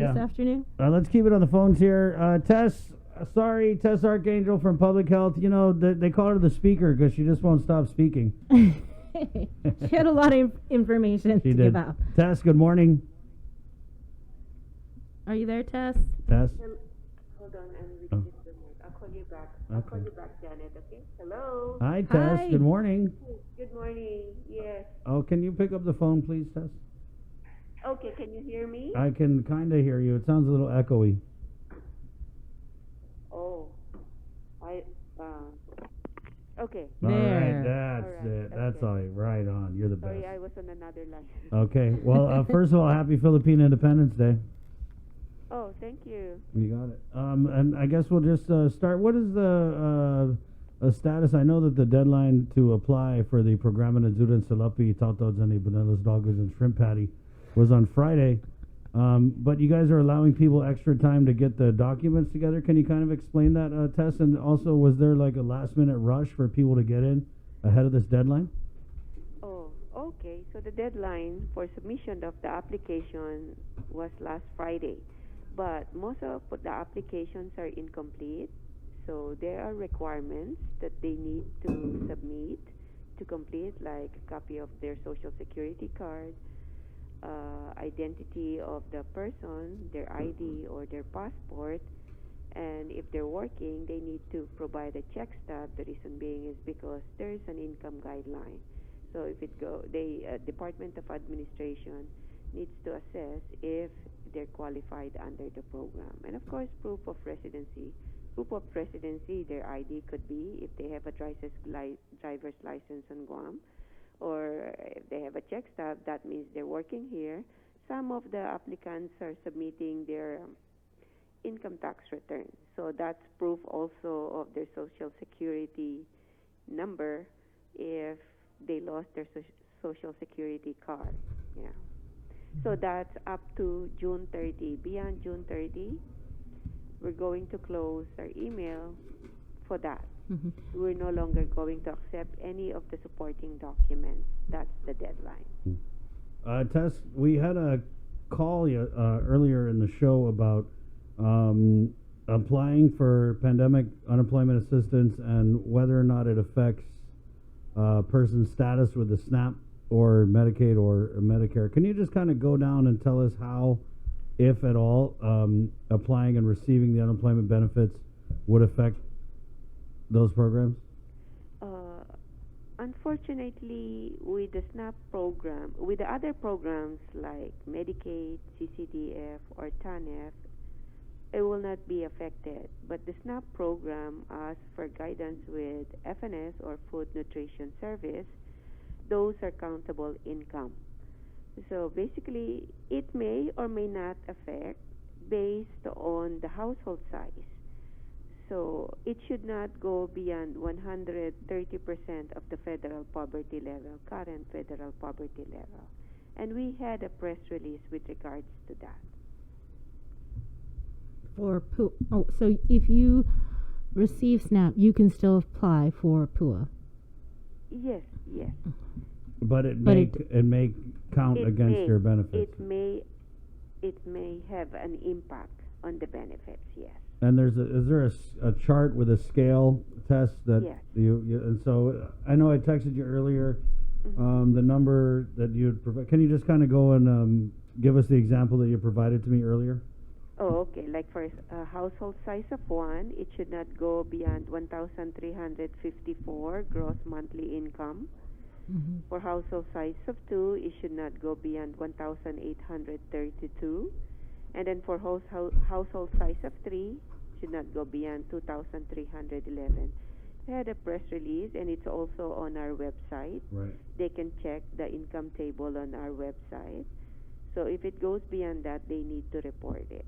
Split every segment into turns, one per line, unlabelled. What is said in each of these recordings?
this afternoon?
Let's keep it on the phones here. Tess Archangel from Public Health. You know, they call her the speaker because she just won't stop speaking.
She had a lot of information to give out.
Tess, good morning.
Are you there, Tess?
Tess?
Hold on, I'm with the mic. I'll call you back. I'll call you back, Janet, okay? Hello?
Hi, Tess.
Hi.
Good morning.
Good morning. Yes.
Oh, can you pick up the phone, please, Tess?
Okay, can you hear me?
I can kind of hear you. It sounds a little echoey.
Oh. Okay.
All right,
There.
that's
All right,
it. That's
okay.
all right. Right on. You're the best.
Sorry, I was on another line.
Okay. Well, first of all, happy Philippine Independence Day.
Oh, thank you.
You got it. And I guess we'll just start. What is the status? I know that the deadline to apply for the Programa de Ajuda en Salapi, Tautods and Ibanelas Doggers and Shrimp Patty was on Friday. But you guys are allowing people extra time to get the documents together. Can you kind of explain that, Tess? And also, was there like a last-minute rush for people to get in ahead of this deadline?
Oh, okay. So the deadline for submission of the application was last Friday. But most of the applications are incomplete. So there are requirements that they need to submit to complete, like a copy of their social security card, identity of the person, their ID or their passport, and if they're working, they need to provide a check stub. The reason being is because there is an income guideline. So if the Department of Administration needs to assess if they're qualified under the program, and of course, proof of residency. Proof of residency, their ID could be if they have a driver's license on Guam, or if they have a check stub, that means they're working here. Some of the applicants are submitting their income tax return. So that's proof also of their social security number if they lost their social security card. Yeah. So that's up to June 30. Beyond June 30, we're going to close our email for that.
Mm-hmm.
We're no longer going to accept any of the supporting documents. That's the deadline.
Tess, we had a call earlier in the show about applying for pandemic unemployment assistance and whether or not it affects a person's status with the SNAP or Medicaid or Medicare. Can you just kind of go down and tell us how, if at all, applying and receiving the unemployment benefits would affect those programs?
Unfortunately, with the SNAP program, with the other programs like Medicaid, CCDF, or TANF, it will not be affected. But the SNAP program asks for guidance with FNS or Food Nutrition Service. Those are countable income. So basically, it may or may not affect based on the household size. So it should not go beyond 130% of the federal poverty level, current federal poverty level. And we had a press release with regards to that.
So if you receive SNAP, you can still apply for PUA?
Yes.
But it may count against your benefits.
It may have an impact on the benefits, yes.
And is there a chart with a scale test that
yes.
you and so I know I texted you earlier, the number that you'd provide. Can you just kind of go and give us the example that you provided to me earlier?
Oh, okay. Like for a household size of 1, it should not go beyond 1,354 gross monthly income.
Mm-hmm.
For household size of 2, it should not go beyond 1,832. And then for household size of 3, should not go beyond 2,311. We had a press release, and it's also on our website.
Right.
They can check the income table on our website. So if it goes beyond that, they need to report it.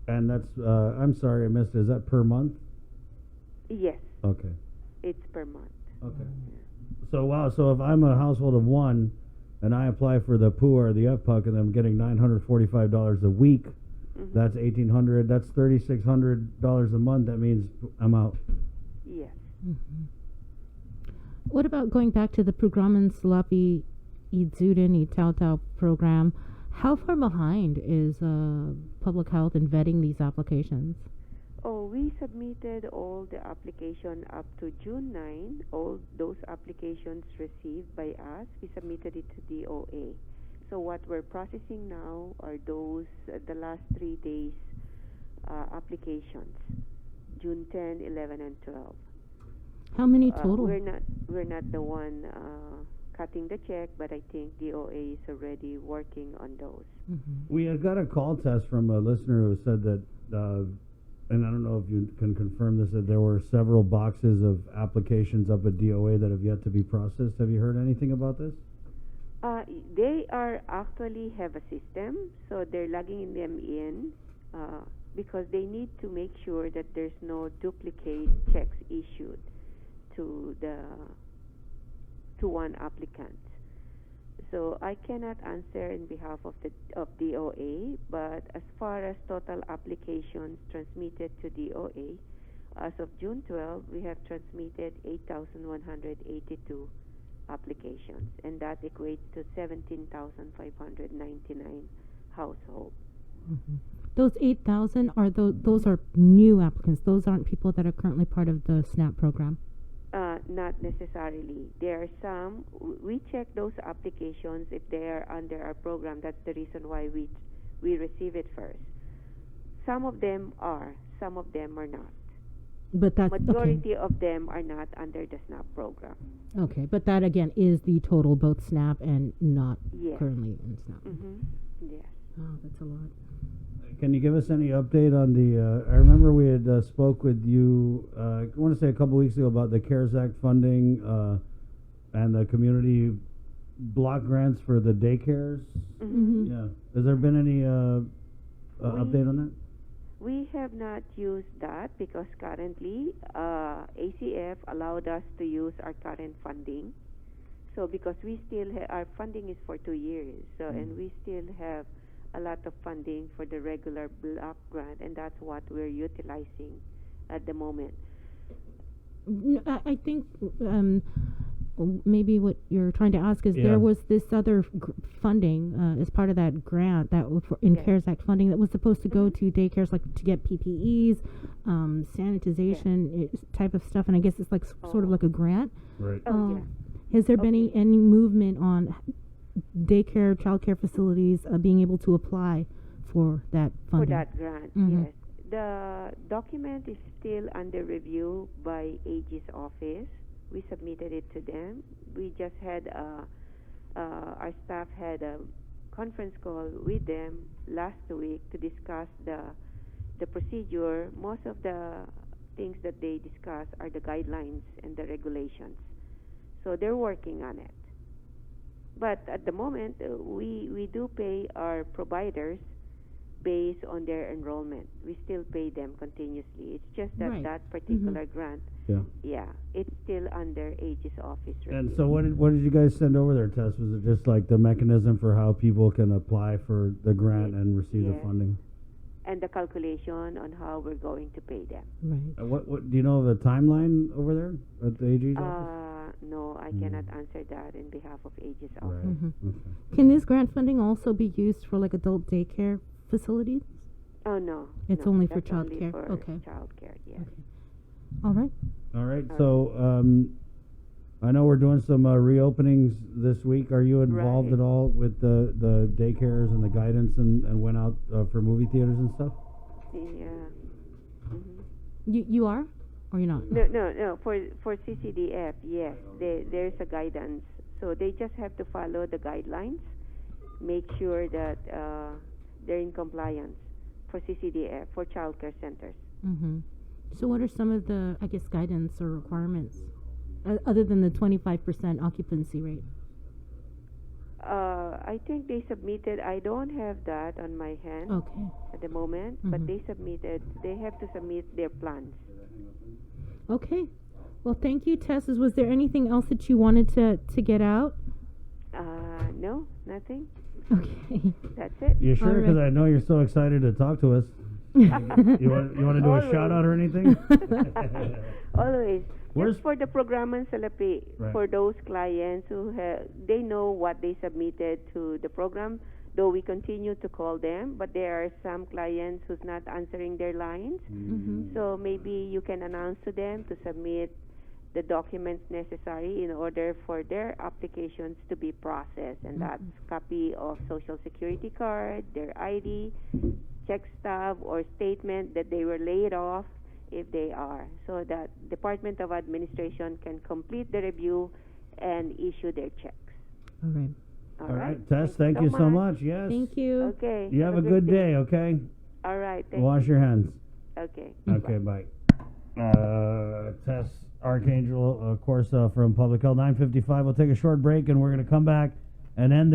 And that's, I'm sorry, I missed it. Is that per month?
Yes.
Okay.
It's per month.
Okay. So, wow. So if I'm a household of 1 and I apply for the PUA or the FPUC and I'm getting $945 a week, that's $1,800. That's $3,600 a month. That means I'm out.
Yes.
Mm-hmm. What about going back to the Programan Salapi Idzudan Itautau program? How far behind is public health in vetting these applications?
Oh, we submitted all the application up to June 9. All those applications received by us, we submitted it to DOA. So what we're processing now are those the last 3 days applications, June 10, 11, and 12.
How many total?
We're not the one cutting the check, but I think DOA is already working on those.
Mm-hmm.
We got a call test from a listener who said that, and I don't know if you can confirm this, that there were several boxes of applications up at DOA that have yet to be processed. Have you heard anything about this?
They are actually have a system, so they're logging them in because they need to make sure that there's no duplicate checks issued to one applicant. So I cannot answer in behalf of DOA, but as far as total applications transmitted to DOA, as of June 12, we have transmitted 8,182 applications, and that equates to 17,599 households.
Mm-hmm. Those 8,000 are those are new applicants. Those aren't people that are currently part of the SNAP program.
Not necessarily. There are some. We check those applications if they are under our program. That's the reason why we receive it first. Some of them are. Some of them are not.
But that's
majority of them are not under the SNAP program.
Okay, but that again is the total, both SNAP and not
Yes.
currently in SNAP.
Mm-hmm. Yes.
Oh, that's a lot.
Can you give us any update on the, I remember we had spoke with you, I want to say a couple weeks ago about the CARES Act funding and the community block grants for the daycares.
Mm-hmm.
Yeah. Has there been any update on that?
We have not used that because currently ACF allowed us to use our current funding. So because we still our funding is for 2 years, so and we still have a lot of funding for the regular block grant, and that's what we're utilizing at the moment.
I think maybe what you're trying to ask is there was this other funding as part of that grant that in CARES Act funding that was supposed to go to daycares, like to get PPEs, sanitization type of stuff, and I guess it's like sort of like a grant.
Right.
Has there been any movement on daycare, childcare facilities being able to apply for that funding?
For that grant,
Mm-hmm.
yes. The document is still under review by AG's office. We submitted it to them. We just had our staff had a conference call with them last week to discuss the procedure. Most of the things that they discuss are the guidelines and the regulations. So they're working on it. But at the moment, we do pay our providers based on their enrollment. We still pay them continuously. It's just that that particular grant, it's still under AG's office review.
And so what did you guys send over there, Tess? Was it just like the mechanism for how people can apply for the grant and receive the funding?
And the calculation on how we're going to pay them.
Right.
What do you know of the timeline over there at the AG's office?
No, I cannot answer that in behalf of AG's office.
Right.
Mm-hmm.
Okay.
Can this grant funding also be used for like adult daycare facilities?
Oh no,
It's
no,
only for
that's
child
only
care.
for
Okay.
child care, yes.
Okay. All right.
All right. So I know we're doing some reopenings this week. Are you involved
Right.
at all with the daycares and the guidance and went out for movie theaters and stuff?
Yeah. Mm-hmm.
You are, or you're not?
No. For CCDF, yes, there's a guidance. So they just have to follow the guidelines, make sure that they're in compliance for CCDF, for child care centers.
Mm-hmm. So what are some of the, I guess, guidance or requirements other than the 25% occupancy rate?
I think they submitted, I don't have that on my hand at the moment, but they have to submit their plans.
Okay. Well, thank you, Tess. Was there anything else that you wanted to get out?
No, nothing.
Okay.
That's it.
You sure? Because I know you're so excited to talk to us. You want to do
Always.
a shout out or anything?
Always.
Where's
Just for the Programan Salapi,
Right.
for those clients who they know what they submitted to the program, though we continue to call them, but there are some clients who's not answering their lines. So maybe you can announce to them to submit the documents necessary in order for their applications to be processed, and that's copy of social security card, their ID, check stub, or statement that they were laid off if they are, so that Department of Administration can complete the review and issue their checks.
All right.
All
All
right.
right, Tess, thank you so much. Yes.
Thank you.
Okay.
You have a good day, okay?
All right. Thank
Wash your hands.
you. Okay.
Okay, bye. Tess Archangel, of course, from Public Health 955. We'll take a short break and we're going to come back and end